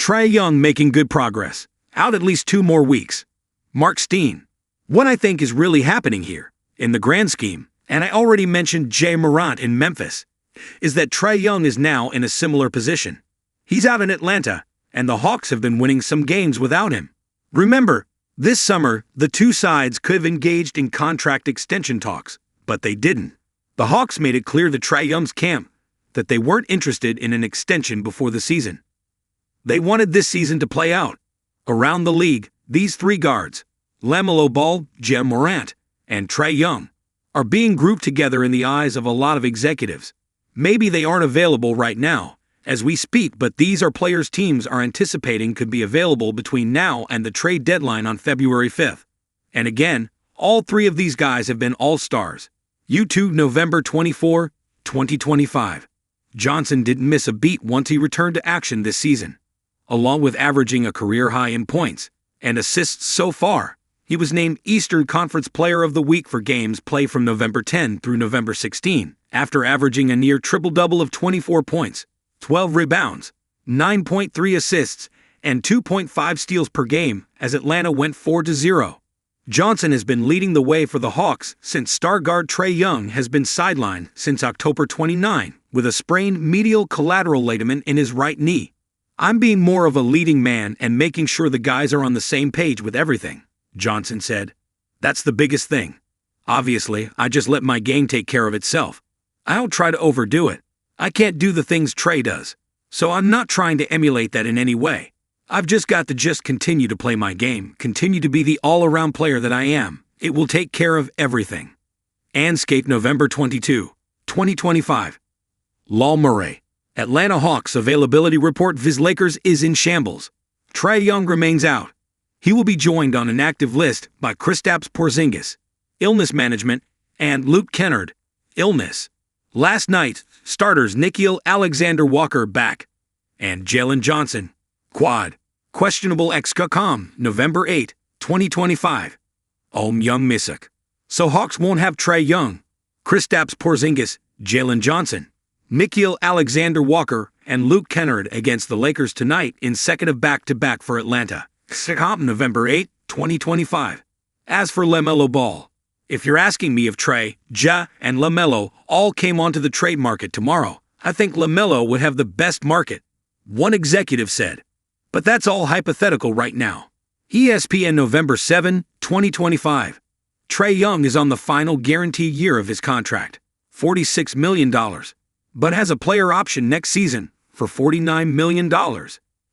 Trae Young making good progress. Out at least 2 more weeks. Marc Stein. What I think is really happening here, in the grand scheme, and I already mentioned Ja Morant in Memphis, is that Trae Young is now in a similar position. He's out in Atlanta, and the Hawks have been winning some games without him. Remember, this summer, the two sides could have engaged in contract extension talks, but they didn't. The Hawks made it clear to Trae Young's camp that they weren't interested in an extension before the season. They wanted this season to play out. Around the league, these 3 guards, LaMelo Ball, Ja Morant, and Trae Young, are being grouped together in the eyes of a lot of executives. Maybe they aren't available right now, as we speak, but these are players teams are anticipating could be available between now and the trade deadline on February 5th. And again, all 3 of these guys have been all-stars. YouTube November 24, 2025. Johnson didn't miss a beat once he returned to action this season. Along with averaging a career high in points and assists so far, he was named Eastern Conference Player of the Week for games played from November 10 through November 16, after averaging a near triple-double of 24 points, 12 rebounds, 9.3 assists, and 2.5 steals per game as Atlanta went 4-0. Johnson has been leading the way for the Hawks since star guard Trae Young has been sidelined since October 29 with a sprained medial collateral ligament in his right knee. "I'm being more of a leading man and making sure the guys are on the same page with everything," Johnson said. "That's the biggest thing. Obviously, I just let my game take care of itself. I don't try to overdo it. I can't do the things Trae does, so I'm not trying to emulate that in any way. I've just got to continue to play my game, continue to be the all-around player that I am. It will take care of everything." Anscape November 22, 2025. Lal Murray. Atlanta Hawks availability report: Viz Lakers is in shambles. Trae Young remains out. He will be joined on an active list by Kristaps Porzingis, illness management, and Luke Kennard, illness. Last night, starters Nickeil Alexander-Walker back, and Jalen Johnson, quad, questionable XCOM, November 8, 2025. Young Misak. So Hawks won't have Trae Young, Kristaps Porzingis, Jalen Johnson, Nickeil Alexander-Walker, and Luke Kennard against the Lakers tonight in second of back-to-back for Atlanta. XCOM, November 8, 2025. As for LaMelo Ball, if you're asking me if Trae, Ja, and LaMelo all came onto the trade market tomorrow, I think LaMelo would have the best market, one executive said. But that's all hypothetical right now. ESPN November 7, 2025. Trae Young is on the final guaranteed year of his contract, $46 million, but has a player option next season for $49 million.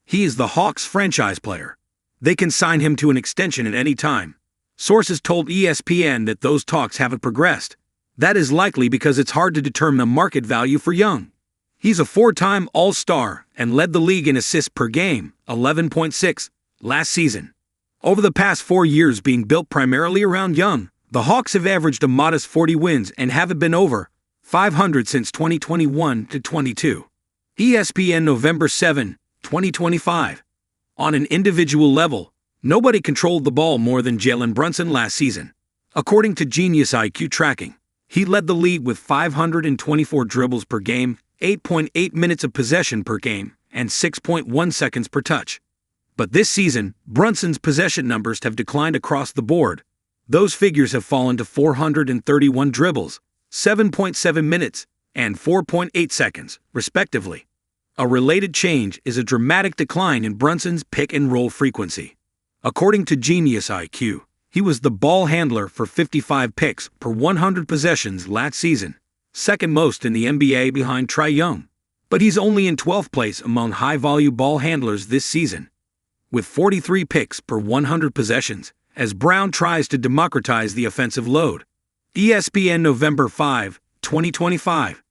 He is the Hawks franchise player. They can sign him to an extension at any time. Sources told ESPN that those talks haven't progressed. That is likely because it's hard to determine a market value for Young. He's a 4-time All-Star and led the league in assists per game, 11.6, last season. Over the past 4 years being built primarily around Young, the Hawks have averaged a modest 40 wins and haven't been over 500 since 2021-22. ESPN November 7, 2025. On an individual level, nobody controlled the ball more than Jalen Brunson last season. According to Genius IQ tracking, he led the league with 524 dribbles per game, 8.8 minutes of possession per game, and 6.1 seconds per touch. But this season, Brunson's possession numbers have declined across the board. Those figures have fallen to 431 dribbles, 7.7 minutes, and 4.8 seconds, respectively. A related change is a dramatic decline in Brunson's pick-and-roll frequency. According to Genius IQ, he was the ball handler for 55 picks per 100 possessions last season, second most in the NBA behind Trae Young. But he's only in 12th place among high-value ball handlers this season, with 43 picks per 100 possessions, as Brown tries to democratize the offensive load. ESPN November 5, 2025.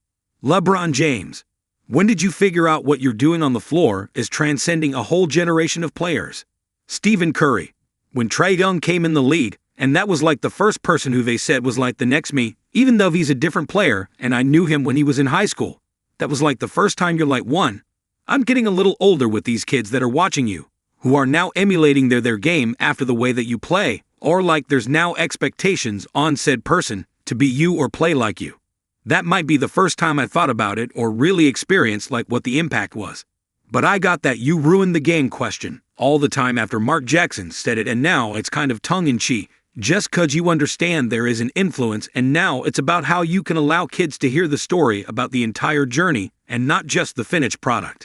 LeBron James. When did you figure out what you're doing on the floor is transcending a whole generation of players? Stephen Curry. When Trae Young came in the league, and that was like the first person who they said was like the next me, even though he's a different player and I knew him when he was in high school. That was like the first time you're like, I'm getting a little older with these kids that are watching you, who are now emulating their game after the way that you play, or like there's now expectations on said person to be you or play like you. That might be the first time I thought about it or really experienced like what the impact was. But I got that "you ruined the game" question all the time after Mark Jackson said it, and now it's kind of tongue-in-cheek. Just 'cause you understand there is an influence, and now it's about how you can allow kids to hear the story about the entire journey and not just the finished product.